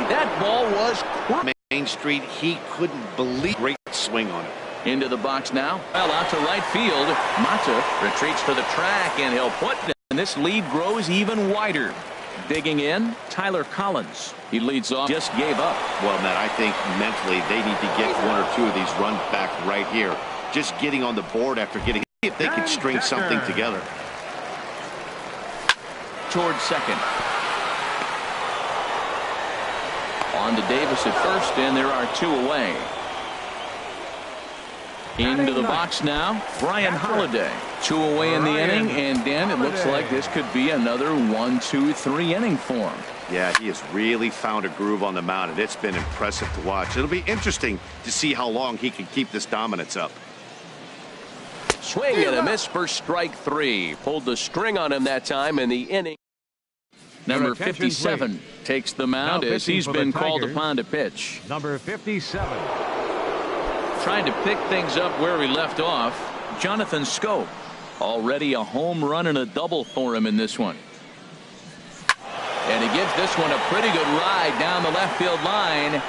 That ball was Main Street. He couldn't believe great swing on it. Into the box now. Well, out to right field. Mata retreats to the track, and he'll put it. And this lead grows even wider. Digging in, Tyler Collins. He leads off. Just gave up. Well, Matt, I think mentally they need to get one or two of these runs back right here. Just getting on the board after getting. If they could string something together. Towards second. On to Davis at first, and there are two away. Into the box now, Brian Holiday. Two away in the inning, and Dan, it looks like this could be another 1, 2, 3 inning for him. Yeah, he has really found a groove on the mound, and it's been impressive to watch. It'll be interesting to see how long he can keep this dominance up. Swing and a miss for strike 3. Pulled the string on him that time in the inning. Number 57 takes the mound as he's been called upon to pitch. Number 57. Trying to pick things up where he left off, Jonathan Scope. Already a home run and a double for him in this one. And he gives this one a pretty good ride down the left field line.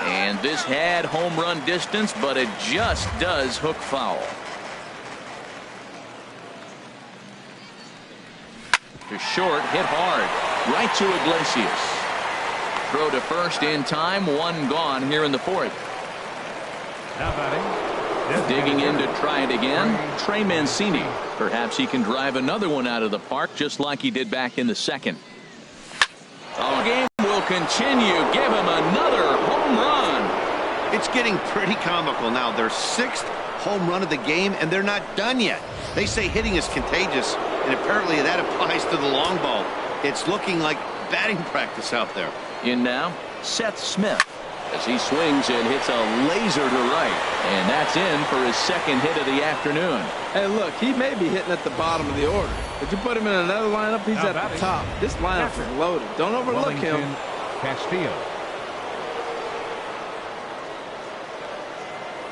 And this had home run distance, but it just does hook foul. To short, hit hard, right to Iglesias. Throw to first in time, one gone here in the fourth. Now batting. Digging in to try it again, Trey Mancini. Perhaps he can drive another one out of the park just like he did back in the second. The game will continue. Give him another home run. It's getting pretty comical now. Their 6th home run of the game, and they're not done yet. They say hitting is contagious, and apparently that applies to the long ball. It's looking like batting practice out there. In now, Seth Smith. As he swings and hits a laser to right. And that's in for his second hit of the afternoon. Hey, look, he may be hitting at the bottom of the order. If you put him in another lineup, he's at the top. This lineup is loaded. Don't overlook him. Castillo.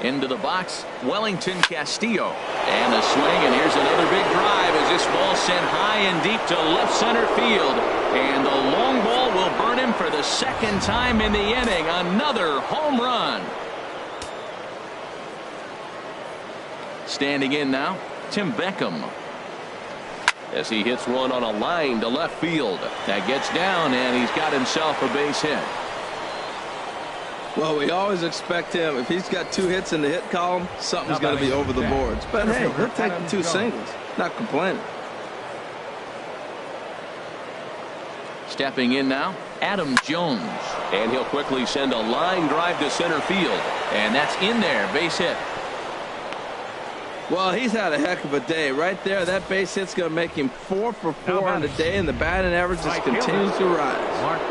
Into the box, Wellington Castillo. And a swing, and here's another big drive as this ball sent high and deep to left center field. And the long ball will burn him for the second time in the inning. Another home run. Standing in now, Tim Beckham. As he hits one on a line to left field. That gets down, and he's got himself a base hit. Well, we always expect him, if he's got 2 hits in the hit column, something's going to be over the boards. But hey, he'll take the 2 singles. Not complaining. Stepping in now, Adam Jones. And he'll quickly send a line drive to center field. And that's in there, base hit. Well, he's had a heck of a day. Right there, that base hit's going to make him 4 for 4 on the day, and the batting average just continues to rise. Mark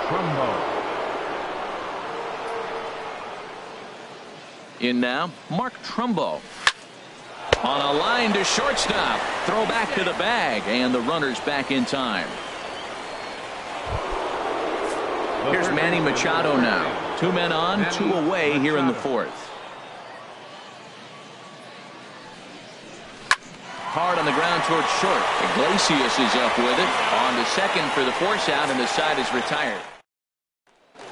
Trumbo. In now, Mark Trumbo. On a line to shortstop. Throw back to the bag, and the runner's back in time. Here's Manny Machado now. 2 men on, 2 away here in the fourth. Hard on the ground towards short. Iglesias is up with it. On to second for the force out, and the side is retired.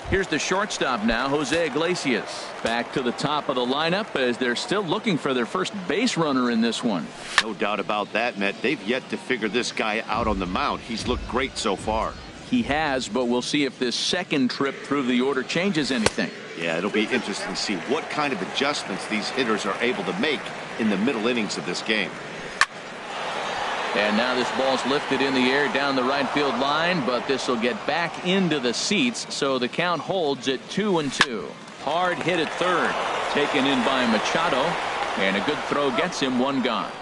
Here's the shortstop now, Jose Iglesias. Back to the top of the lineup as they're still looking for their first base runner in this one. No doubt about that, Matt. They've yet to figure this guy out on the mound. He's looked great so far. He has, but we'll see if this second trip through the order changes anything. Yeah, it'll be interesting to see what kind of adjustments these hitters are able to make in the middle innings of this game. And now this ball's lifted in the air down the right field line, but this will get back into the seats, so the count holds at 2-2. Hard hit at third, taken in by Machado, and a good throw gets him 1 gone.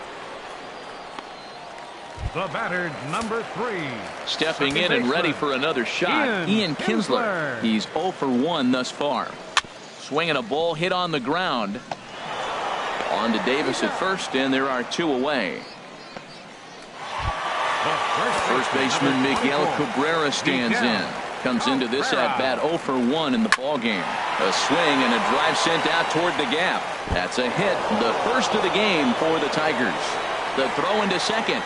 The batter, number 3. Stepping in and ready for another shot, Ian Kinsler. He's 0 for 1 thus far. Swinging a ball hit on the ground. On to Davis at first, and there are 2 away. First baseman Miguel Cabrera stands in. Comes into this at-bat 0 for 1 in the ballgame. A swing and a drive sent out toward the gap. That's a hit, the first of the game for the Tigers. The throw into second.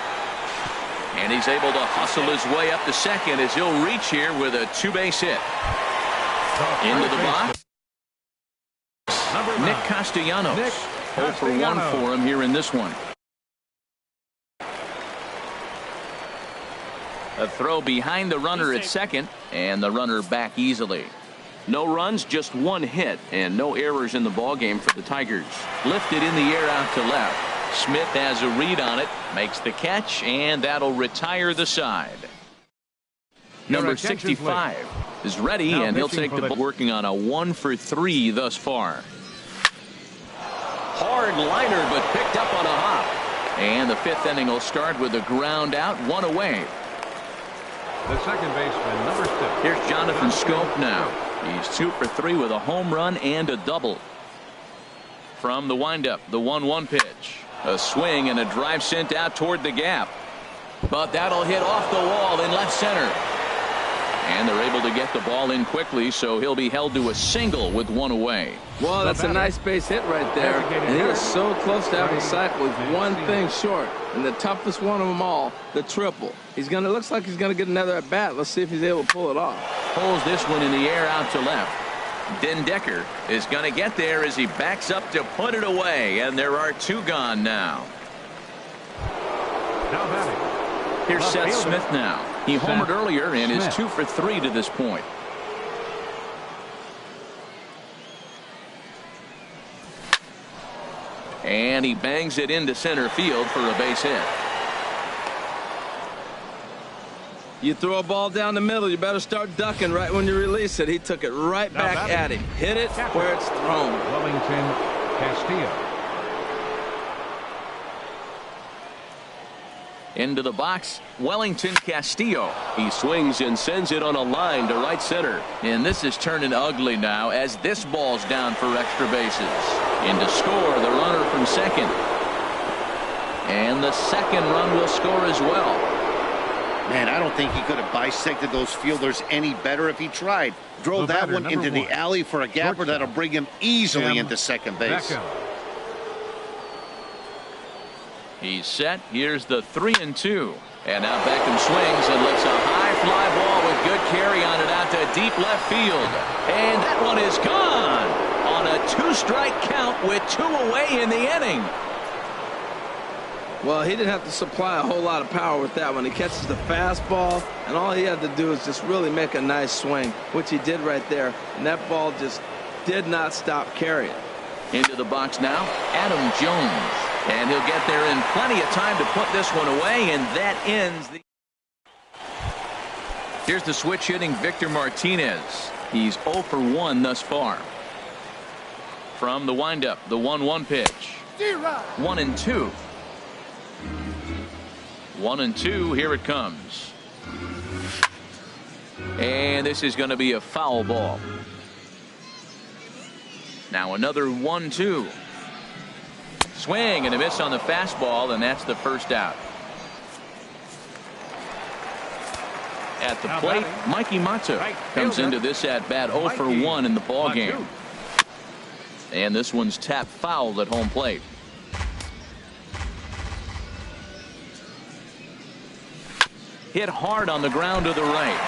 And he's able to hustle his way up to second as he'll reach here with a 2-base hit. Into the box. Nick Castellanos. 0 for 1 for him here in this one. A throw behind the runner at second, and the runner back easily. No runs, just one hit, and no errors in the ballgame for the Tigers. Lifted in the air out to left. Smith has a read on it, makes the catch, and that'll retire the side. Number 65 is ready, and he'll take the ball. Working on a 1 for 3 thus far. Hard liner, but picked up on a hop. And the 5th inning will start with a ground out, 1 away. The second baseman, number 6. Here's Jonathan Scope now. He's 2 for 3 with a home run and a double. From the windup, the 1-1 pitch. A swing and a drive sent out toward the gap. But that'll hit off the wall in left center. And they're able to get the ball in quickly, so he'll be held to a single with 1 away. Well, that's a nice base hit right there. And he is so close to having a cycle with one thing short. And the toughest one of them all, the triple. Looks like he's gonna get another at bat. Let's see if he's able to pull it off. Pulls this one in the air out to left. Dendecker is going to get there as he backs up to put it away, and there are 2 gone now. Now batting. Here's Seth Smith now. He homered earlier and is 2 for 3 to this point. And he bangs it into center field for a base hit. You throw a ball down the middle, you better start ducking right when you release it. He took it right back at him. Hit it where it's thrown. Wellington Castillo. Into the box, Wellington Castillo. He swings and sends it on a line to right center. And this is turning ugly now as this ball's down for extra bases. In to score, the runner from second. And the second run will score as well. Man, I don't think he could have bisected those fielders any better if he tried. Drove that one into the alley for a gapper that'll bring him easily into second base. He's set. Here's the 3-2. And now Beckham swings and lets a high fly ball with good carry on it out to deep left field. And that one is gone on a 2-strike count with 2 away in the inning. Well, he didn't have to supply a whole lot of power with that one. He catches the fastball, and all he had to do is just really make a nice swing, which he did right there. And that ball just did not stop carrying. Into the box now, Adam Jones. And he'll get there in plenty of time to put this one away, and that ends the... Here's the switch hitting Victor Martinez. He's 0 for 1 thus far. From the windup, the 1-1 pitch. 1-2. 1-2, here it comes. And this is going to be a foul ball. Now another 1-2. Swing and a miss on the fastball, and that's the first out. At the plate, Mikey Matza comes into this at bat 0 for 1 in the ball game. And this one's tapped foul at home plate. Hit hard on the ground to the right.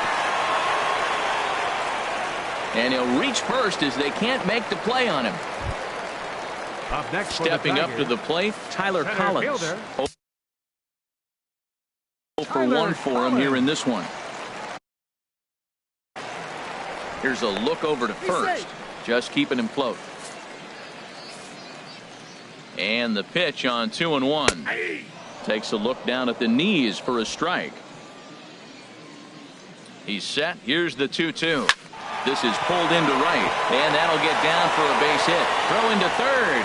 And he'll reach first as they can't make the play on him. Up next stepping up to the plate, Tyler Collins. 0 for 1 for him here in this one. Here's a look over to first, just keeping him float. And the pitch on 2-1. Takes a look down at the knees for a strike. He's set. Here's the 2-2. This is pulled into right, and that'll get down for a base hit. Throw into third.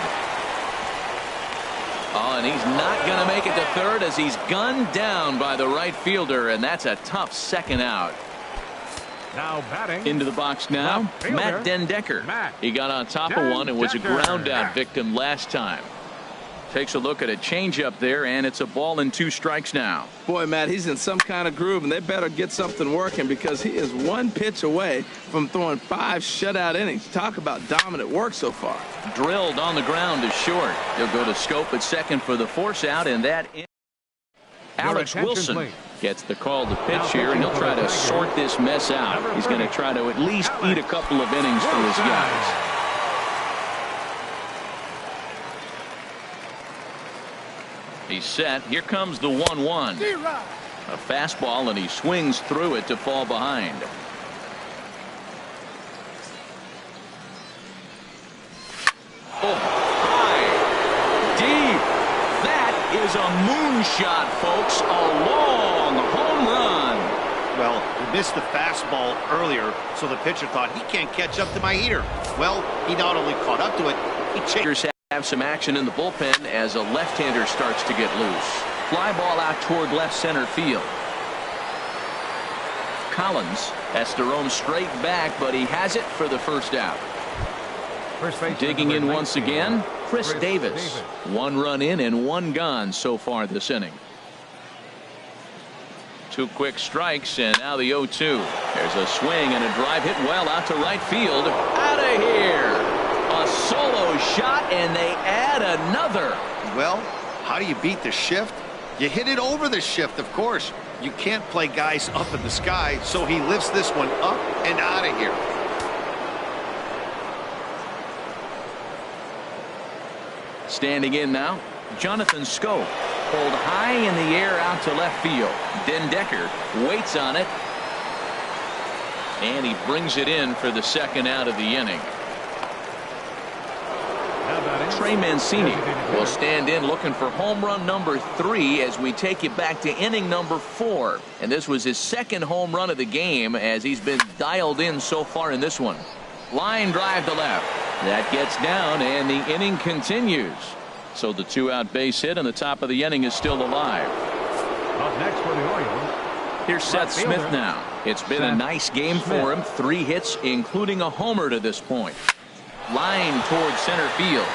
Oh, and he's not going to make it to third as he's gunned down by the right fielder, and that's a tough second out. Now batting. Into the box now, Matt Dendecker. He got on top of one and was a ground out victim last time. Takes a look at a changeup there, and it's a ball and 2 strikes now. Boy, Matt, he's in some kind of groove, and they better get something working because he is 1 pitch away from throwing 5 shutout innings. Talk about dominant work so far. Drilled on the ground is short. He'll go to Scope at second for the force out, and that is Alex Wilson Gets the call to pitch here, and he'll try to sort this mess out. He's going to try to at least eat a couple of innings for his guys. He's set. Here comes the 1-1. A fastball, and he swings through it to fall behind. Oh, high, deep. That is a moonshot, folks. A long home run. Well, he missed the fastball earlier, so the pitcher thought he can't catch up to my heater. Well, he not only caught up to it, he changed. Have some action in the bullpen as a left-hander starts to get loose. Fly ball out toward left center field. Collins has to roam straight back, but he has it for the first out. Digging in once again, Chris Davis. 1 run in and 1 gone so far this inning. 2 quick strikes, and now the 0-2. There's a swing and a drive hit well out to right field. Out of here. A solo shot, and they add another. Well, how do you beat the shift? You hit it over the shift, of course. You can't play guys up in the sky, so he lifts this one up and out of here. Standing in now, Jonathan Scope. Pulled high in the air out to left field. Den Decker waits on it, and he brings it in for the second out of the inning. Trey Mancini will stand in looking for home run number 3 as we take you back to inning number 4. And this was his second home run of the game as he's been dialed in so far in this one. Line drive to left. That gets down, and the inning continues. So the 2-out base hit, and the top of the inning is still alive. Up next for the Orioles. Here's Seth Smith now. It's been a nice game for him. 3 hits, including a homer to this point. Line towards center field.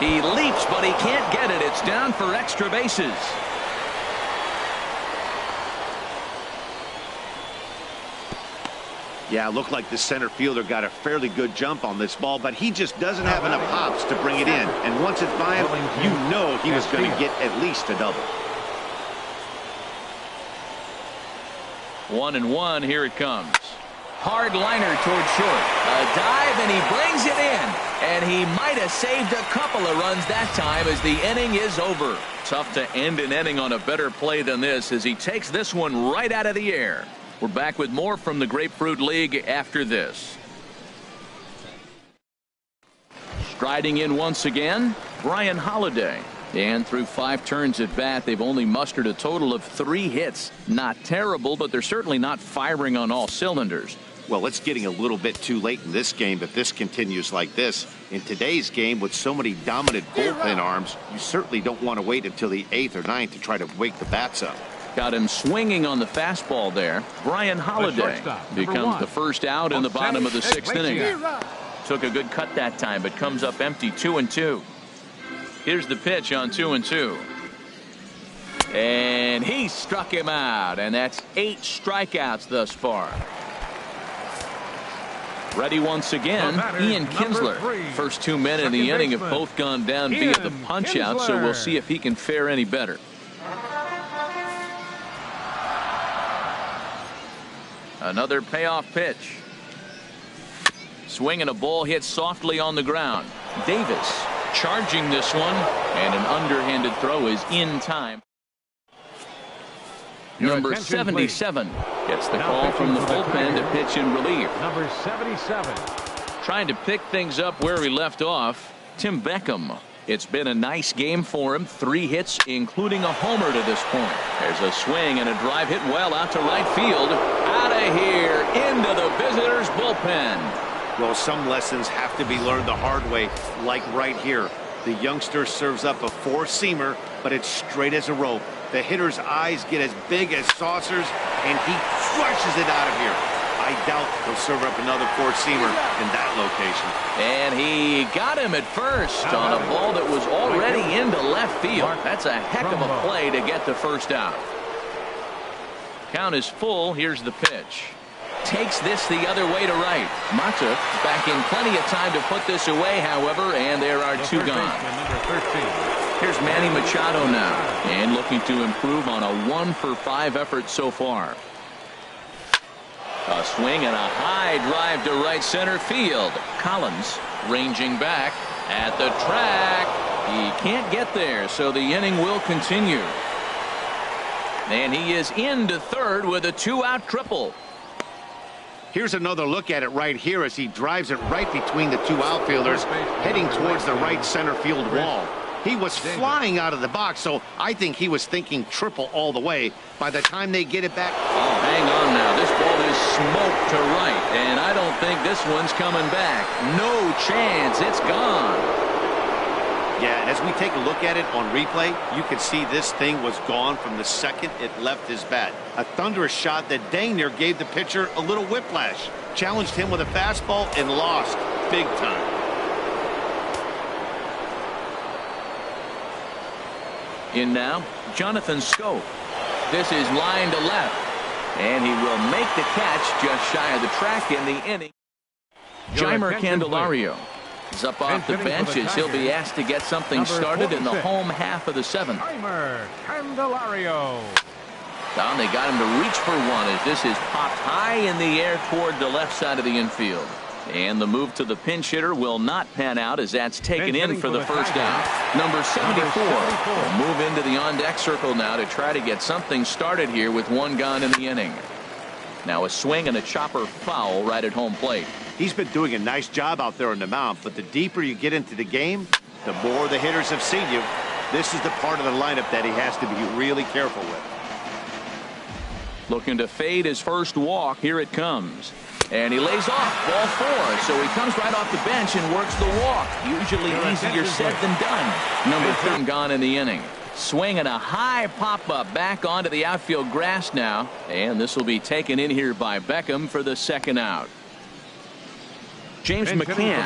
He leaps, but he can't get it. It's down for extra bases. Yeah, it looked like the center fielder got a fairly good jump on this ball, but he just doesn't have enough hops to bring it in. And once it's by him, you know he was going to get at least a double. 1-1, here it comes. Hard liner toward short. A dive, and he brings it in. And he might have saved a couple of runs that time as the inning is over. Tough to end an inning on a better play than this as he takes this one right out of the air. We're back with more from the Grapefruit League after this. Striding in once again, Brian Holiday. And through 5 turns at bat, they've only mustered a total of 3 hits. Not terrible, but they're certainly not firing on all cylinders. Well, it's getting a little bit too late in this game if this continues like this. In today's game, with so many dominant bullpen arms, you certainly don't want to wait until the 8th or 9th to try to wake the bats up. Got him swinging on the fastball there. Brian Holiday becomes the first out in the bottom of the 6th inning. Took a good cut that time, but comes up empty. 2-2. Here's the pitch on 2-2. And he struck him out, and that's 8 strikeouts thus far. Ready once again, Ian Kinsler. First 2 men in the inning have both gone down via the punch-out, so we'll see if he can fare any better. Another payoff pitch. Swing and a ball hit softly on the ground. Davis charging this one, and an underhanded throw is in time. Number 77 gets the call from the bullpen to pitch in relief. Number 77. Trying to pick things up where he left off, Tim Beckham. It's been a nice game for him. 3 hits, including a homer to this point. There's a swing and a drive hit well out to right field. Out of here, into the visitors' bullpen. Well, some lessons have to be learned the hard way, like right here. The youngster serves up a 4-seamer, but it's straight as a rope. The hitter's eyes get as big as saucers, and he flushes it out of here. I doubt he'll serve up another 4-seamer in that location. And he got him at first on a ball that was already into left field. That's a heck of a play to get the first out. Count is full. Here's the pitch. takes this the other way to right. Mata back in plenty of time to put this away, however, and there are two gone. Here's Manny Machado now, and looking to improve on a 1-for-5 effort so far. A swing and a high drive to right center field. Collins ranging back at the track. He can't get there, so the inning will continue. And he is into third with a 2-out triple. Here's another look at it right here as he drives it right between the two outfielders, heading towards the right center field wall. He was flying out of the box, so I think he was thinking triple all the way. By the time they get it back... Oh, hang on now. This ball is smoked to right, and I don't think this one's coming back. No chance. It's gone. Yeah, and as we take a look at it on replay, you can see this thing was gone from the second it left his bat. A thunderous shot that dang near gave the pitcher a little whiplash. Challenged him with a fastball and lost big time. In now, Jonathan Scope. This is line to left, and he will make the catch just shy of the track in the inning. Jeimer Candelario is up off the bench as he'll be asked to get something started in the home half of the seventh. Jeimer Candelario. Down, they got him to reach for one as this is popped high in the air toward the left side of the infield. And the move to the pinch hitter will not pan out as that's taken in for the first out. Number 74 will move into the on-deck circle now to try to get something started here with one gone in the inning. Now a swing and a chopper foul right at home plate. He's been doing a nice job out there on the mound, but the deeper you get into the game, the more the hitters have seen you. This is the part of the lineup that he has to be really careful with. Looking to fade his first walk. Here it comes. And he lays off ball 4, so he comes right off the bench and works the walk. Usually easier said than done. Number 3 gone in the inning. Swing and a high pop-up back onto the outfield grass now. And this will be taken in here by Beckham for the second out. James McCann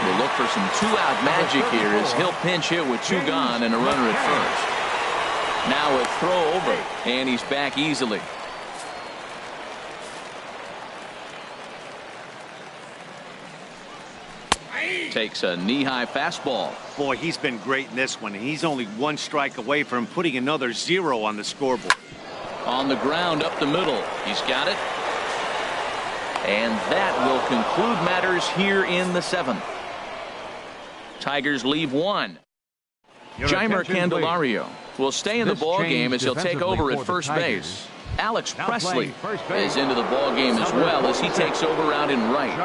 will look for some 2-out magic here as he'll pinch hit with 2 gone and a runner at first. Now a throw over, and he's back easily. Takes a knee-high fastball. Boy, he's been great in this one, and he's only 1 strike away from putting another 0 on the scoreboard. On the ground up the middle. He's got it. And that will conclude matters here in the 7th. Tigers leave 1. Jeimer Candelario will stay in the ball game as he'll take over at first base. Alex Presley is into the ball game as well as he takes over out in right.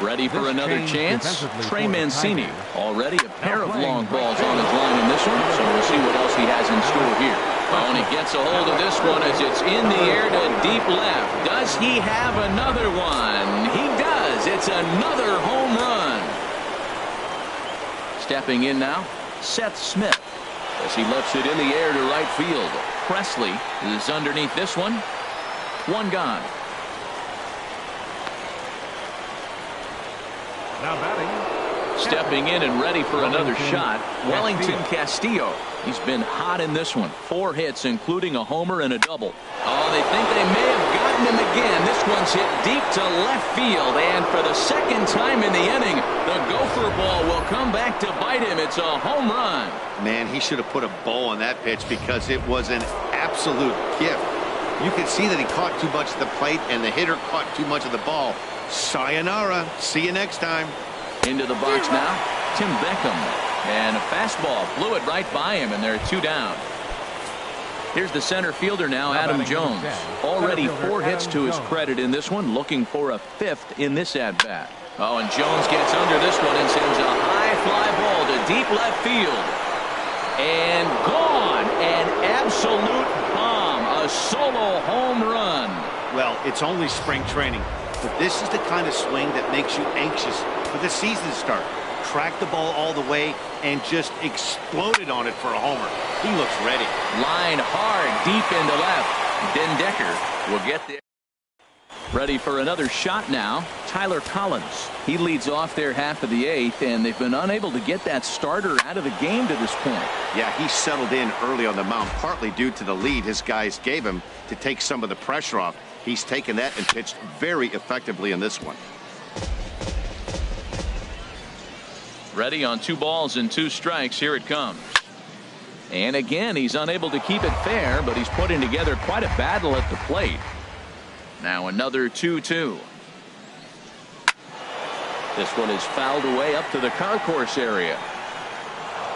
Ready for another chance? Trey Mancini. Already a pair of long balls on his line in this one, so we'll see what else he has in store here. Oh, and he gets a hold of this one as it's in the air to deep left. Does he have another one? He does. It's another home run. Stepping in now, Seth Smith as he lets it in the air to right field. Presley is underneath this one. 1 gone. Now batting. Stepping in and ready for another shot, Wellington Castillo. He's been hot in this one. 4 hits, including a homer and a double. Oh, they think they may have gotten him again. This one's hit deep to left field, and for the second time in the inning, the gopher ball will come back to bite him. It's a home run. Man, he should have put a bow on that pitch because it was an absolute gift. You can see that he caught too much of the plate, and the hitter caught too much of the ball. Sayonara. See you next time. Into the box now, Tim Beckham. And a fastball blew it right by him, and there are 2 down. Here's the center fielder now, Adam Jones. Already 4 hits to his credit in this one, looking for a 5th in this at-bat. Oh, and Jones gets under this one and sends a high fly ball to deep left field. And gone. An absolute bomb. A solo home run. Well, it's only spring training, but this is the kind of swing that makes you anxious for the season to start. Tracked the ball all the way and just exploded on it for a homer. He looks ready. Line hard deep into left. Den Decker will get there. Ready for another shot now. Tyler Collins. He leads off their half of the 8th, and they've been unable to get that starter out of the game to this point. Yeah, he settled in early on the mound, partly due to the lead his guys gave him to take some of the pressure off. He's taken that and pitched very effectively in this one. Ready on 2 balls and 2 strikes. Here it comes. And again, he's unable to keep it fair, but he's putting together quite a battle at the plate. Now another 2-2. This one is fouled away up to the concourse area.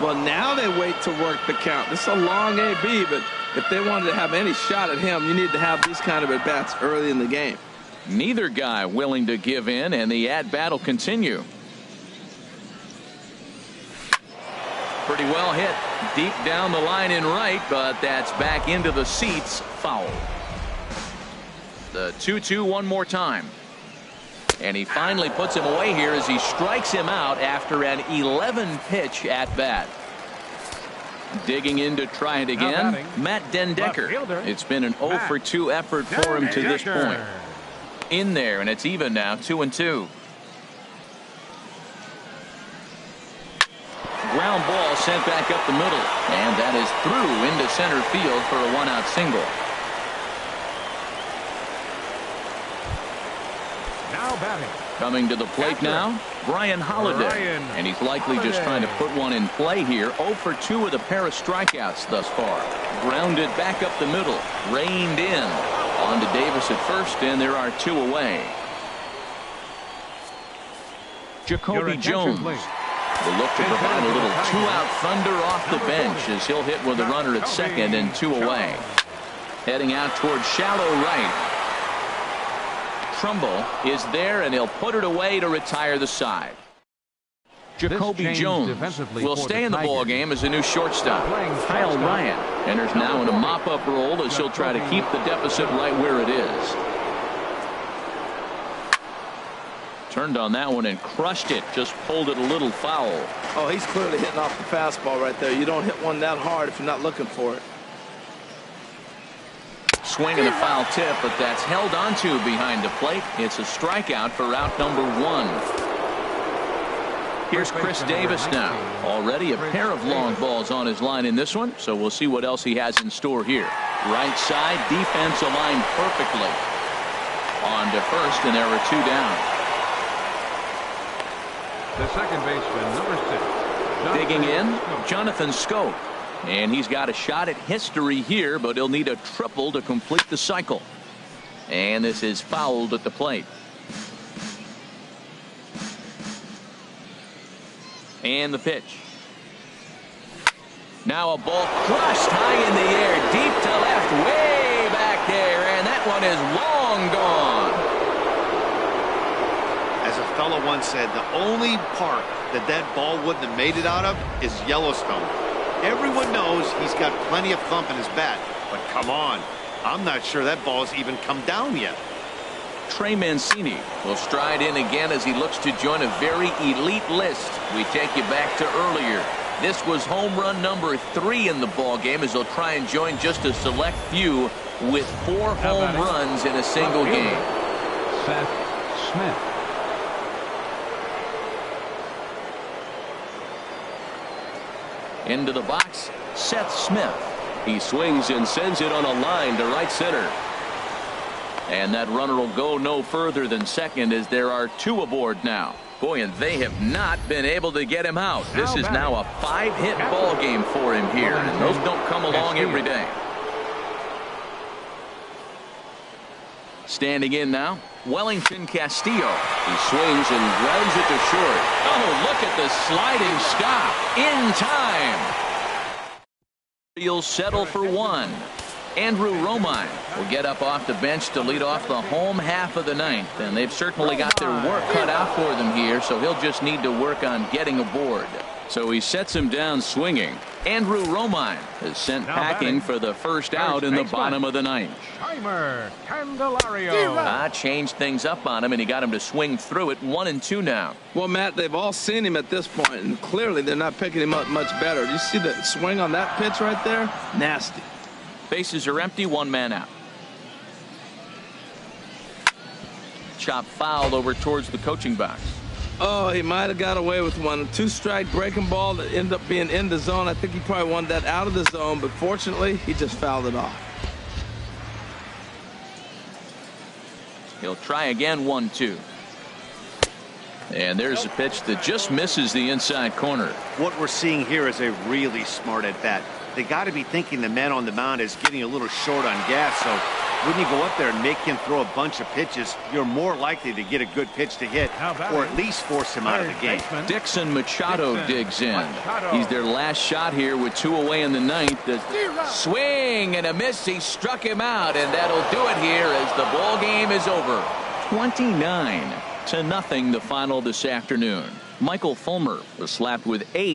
Well, now they wait to work the count. This is a long AB, but if they wanted to have any shot at him, you need to have these kind of at-bats early in the game. Neither guy willing to give in, and the at-bat will continue. Pretty well hit deep down the line in right, but that's back into the seats. Foul. The 2-2 one more time. And he finally puts him away here as he strikes him out after an 11-pitch at-bat. Digging in to try it again, Matt Dendecker. It's been an 0-for-2 effort for him to this point. In there, and it's even now, 2-2. Ground ball sent back up the middle, and that is through into center field for a 1-out single. Now batting. Coming to the plate now, Brian Holliday. And he's likely just trying to put one in play here. 0-for-2 with a pair of strikeouts thus far. Grounded back up the middle. Reined in. On to Davis at first, and there are 2 away. Jacoby Jones will look to provide a little 2-out thunder off the bench as he'll hit with a runner at second and 2 away. Heading out towards shallow right. Trumbull is there, and he'll put it away to retire the side. Jacoby Jones will stay in the ball game as a new shortstop. Kyle Ryan enters now in a mop-up role as he'll try to keep the deficit right where it is. Turned on that one and crushed it. Just pulled it a little foul. Oh, he's clearly hitting off the fastball right there. You don't hit one that hard if you're not looking for it. Swing and a foul tip, but that's held onto behind the plate. It's a strikeout for out number 1. Here's Chris Davis now. Already a pair of long balls on his line in this one, so we'll see what else he has in store here. Right side, defense aligned perfectly. On to first, and there are 2 down. The second baseman, number 6. Digging in, Jonathan Scope. And he's got a shot at history here, but he'll need a triple to complete the cycle. And this is fouled at the plate. And the pitch. Now a ball crushed high in the air, deep to left, way back there, and that one is long gone. As a fellow once said, the only park that ball wouldn't have made it out of is Yellowstone. Everyone knows he's got plenty of thump in his bat, but come on, I'm not sure that ball's even come down yet. Trey Mancini will stride in again as he looks to join a very elite list. We take you back to earlier. This was home run number 3 in the ball game as he'll try and join just a select few with 4 home runs in a single game. Seth Smith. Into the box, Seth Smith. He swings and sends it on a line to right center. And that runner will go no further than second as there are 2 aboard now. Boy, and they have not been able to get him out. This is now a 5-hit ball game for him here, and those don't come along every day. Standing in now, Wellington Castillo. He swings and grounds it to short. Oh, look at the sliding stop in time. He'll settle for 1. Andrew Romine will get up off the bench to lead off the home half of the 9th, and they've certainly got their work cut out for them here, so he'll just need to work on getting aboard. So he sets him down swinging. Andrew Romine is sent packing for the first out in the bottom of the 9th. Timer, Candelario. Changed things up on him, and he got him to swing through it. 1-2 now. Well, Matt, they've all seen him at this point, and clearly they're not picking him up much better. Do you see the swing on that pitch right there? Nasty. Bases are empty, 1 man out. Chop foul over towards the coaching box. Oh, he might have got away with one. 2-strike breaking ball that ended up being in the zone. I think he probably wanted that out of the zone, but fortunately, he just fouled it off. He'll try again, 1-2. And there's a pitch that just misses the inside corner. What we're seeing here is a really smart at bat. They got to be thinking the man on the mound is getting a little short on gas, so when you go up there and make him throw a bunch of pitches, you're more likely to get a good pitch to hit or at least force him out of the game. Dixon Machado digs in. He's their last shot here with 2 away in the 9th. The swing and a miss. He struck him out, and that'll do it here as the ball game is over. 29-0 the final this afternoon. Michael Fulmer was slapped with 8.